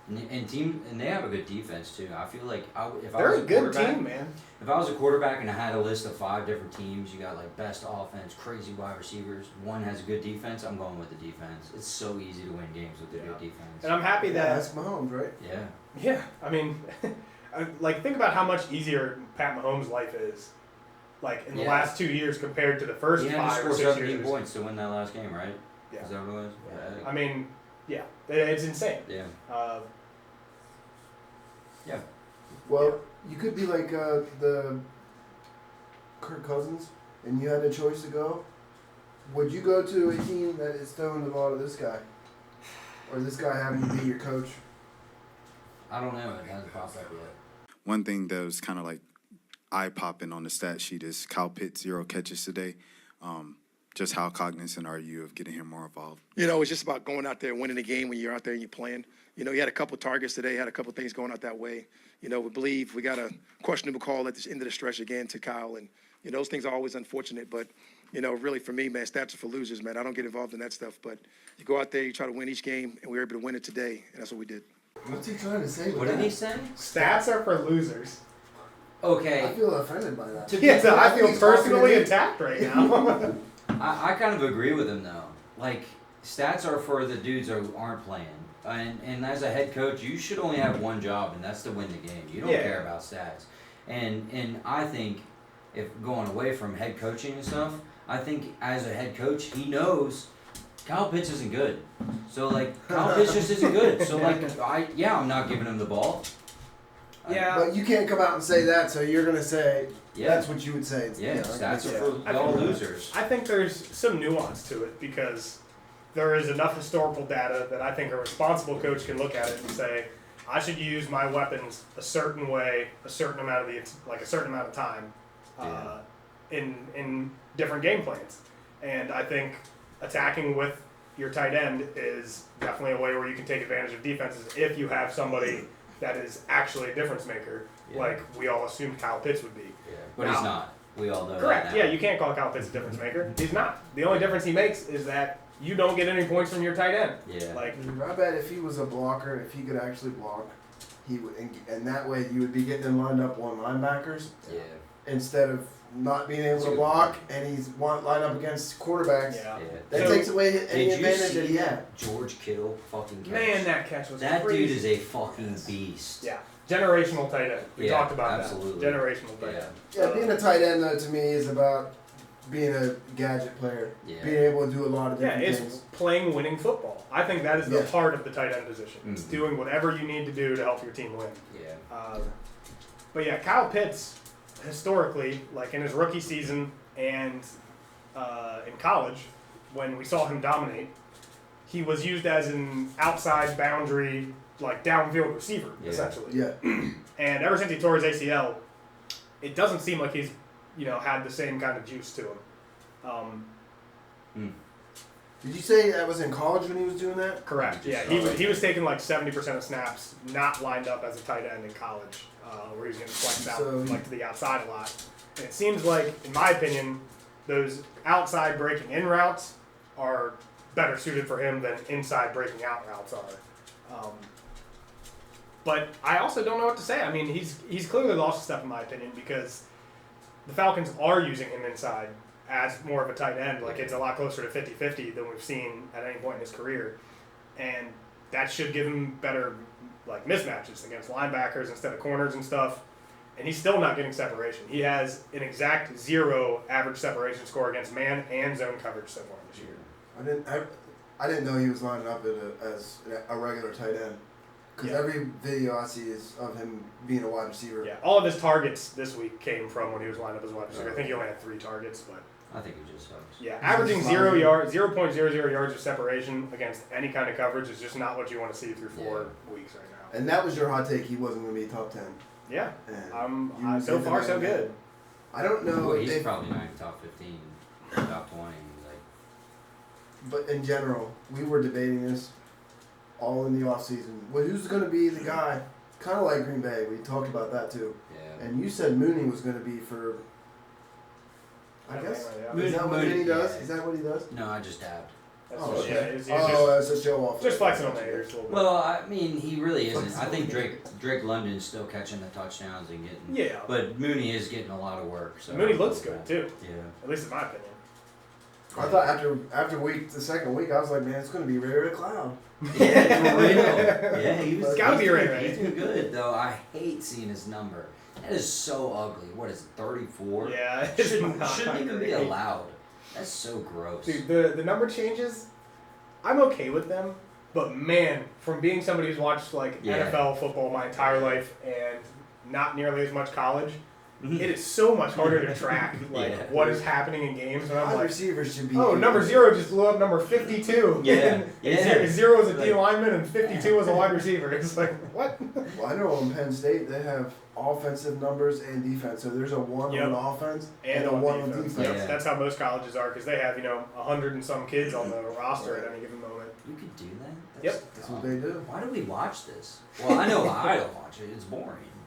And they have a good defense too. I feel like if I They're was a a good quarterback, team, man. if I was a quarterback and I had a list of 5 different teams, you got like best offense, crazy wide receivers. One has a good defense. I'm going with the defense. It's so easy to win games with a good defense. And I'm happy that that's Mahomes, right? Yeah. Yeah, I mean, like think about how much easier Pat Mahomes' life is, like in the Yeah. last 2 years compared to the first He had to 5 or score 6 17 years. points to win that last game, right? Yeah. Is that what it was? I mean, yeah, it's insane. Yeah. Well, you could be like the Kirk Cousins, and you had a choice to go. Would you go to a team that is throwing the ball to this guy, or this guy having to be your coach? I don't know. It hasn't popped up yet. One thing that was kind of like eye-popping on the stat sheet is Kyle Pitts, 0 catches today. Just how cognizant are you of getting him more involved? It's just about going out there and winning the game when you're out there and you're playing. He had a couple targets today, had a couple things going out that way. We believe we got a questionable call at the end of the stretch again to Kyle. And, those things are always unfortunate. But, really for me, man, stats are for losers, man. I don't get involved in that stuff. But you go out there, you try to win each game, and we were able to win it today. And that's what we did. What's he trying to say? What did he say? Stats are for losers. Okay. I feel offended by that. Yeah, so I feel He's personally talking to me. attacked right now. I kind of agree with him though. Like stats are for the dudes who aren't playing, and as a head coach, you should only have one job, and that's to win the game. You don't Yeah. care about stats. And I think if going away from head coaching and stuff, I think as a head coach, he knows Kyle Pitts isn't good. So like Kyle Pitts just isn't good. So like I'm not giving him the ball. Yeah. But you can't come out and say that, so you're gonna say Yeah. that's what you would say. Yeah, I stats can- are for I all think- losers. I think there's some nuance to it because there is enough historical data that I think a responsible coach can look at it and say, I should use my weapons a certain way, a certain amount of time, in different game plans. And I think attacking with your tight end is definitely a way where you can take advantage of defenses if you have somebody that is actually a difference maker, Yeah. like we all assumed Kyle Pitts would be. Yeah. But he's not. We all know Correct. that now. Yeah, you can't call Kyle Pitts a difference maker. He's not. The only difference he makes is that you don't get any points from your tight end. Yeah. Like, I bet if he was a blocker, if he could actually block, he would, and that way you would be getting them lined up on linebackers Yeah. instead of not being able to block, and he's lined up against quarterbacks. yeah. Yeah. That So, takes away any Did you advantage see that he had. George Kittle fucking catch? Man, that catch was That crazy. dude is a fucking beast. Yeah. Generational tight end. We Yeah, talked about absolutely. that. Generational tight Yeah. end. Yeah, being a tight end though to me is about being a gadget player, Yeah. being able to do a lot of Yeah, different it's things. playing winning football. I think that is the Yeah. heart of the tight end position. It's Mhm. doing whatever you need to do to help your team win. Yeah. But yeah, Kyle Pitts, historically, like in his rookie season and in college, when we saw him dominate, he was used as an outside boundary, like downfield receiver, Yeah. essentially. Yeah, And ever since he tore his ACL, it doesn't seem like he's, had the same kind of juice to him. did you say that was in college when he was doing that? Correct. Just Yeah, he was taking like 70% of snaps, not lined up as a tight end in college, where he was getting flexed out So- like to the outside a lot. And it seems like, in my opinion, those outside breaking in routes are better suited for him than inside breaking out routes are. But I also don't know what to say. I mean, he's clearly lost a step in my opinion because the Falcons are using him inside as more of a tight end. Like, it's a lot closer to 50-50 than we've seen at any point in his career. And that should give him better, like, mismatches against linebackers instead of corners and stuff. And he's still not getting separation. He has an exact 0 average separation score against man and zone coverage so far this year. I didn't know he was lining up as a regular tight end. Because Yeah. every video I see is of him being a wide receiver. Yeah, all of his targets this week came from when he was lined up as a wide receiver. I think he only had 3 targets, but I think it just sucks. yeah, averaging 0.00 yards of separation against any kind of coverage is just not what you want to see through 4 weeks right now. And that was your hot take. He wasn't going to be top 10. Yeah, And you so did far that. so good. I don't know Well, he's if, probably not even top 15, top 20. Like, but in general, we were debating this all in the offseason. Well, who's going to be the guy? Kind of like Green Bay. We talked about that too. yeah. And you said Mooney was going to be for. I guess. Yeah. Is that what Mooney, he does? yeah. Is that what he does? No, I just dabbed. That's Oh, just, okay. yeah, he's Oh, that's a show off. just flexing on the haters a little bit. Well, I mean, he really isn't. I think Drake London's still catching the touchdowns and getting. Yeah. But Mooney is getting a lot of work. So Mooney looks good too, Yeah. at least in my opinion. I thought after the second week, I was like, man, it's gonna be Ray Ray Cloud. Yeah, for real. Yeah, he was. It's gotta he's be doing- Ray Ray. He's doing good though. I hate seeing his number. That is so ugly. What is it, 34? Yeah, it's Shouldn't not even be great. allowed. That's so gross. Dude, the number changes, I'm okay with them, but man, from being somebody who's watched like Yeah. NFL football my entire life and not nearly as much college, Mhm. it is so much harder to track like Yeah. what is happening in games. And I'm Wide like, receivers should be. oh, number 0 just blew up number 52. Yeah, And yeah. zero is a D Like- lineman and 52 was a wide receiver. It's like what? Well, I know in Penn State they have offensive numbers and defense. So there's a 1 Yep. on offense And a on 1 on defense. defense. Yeah. That's how most colleges are because they have 100 and some kids on the roster at any given moment. You could do that. Yep. That's what they do. Why do we watch this? Well, I know I don't watch it. It's boring.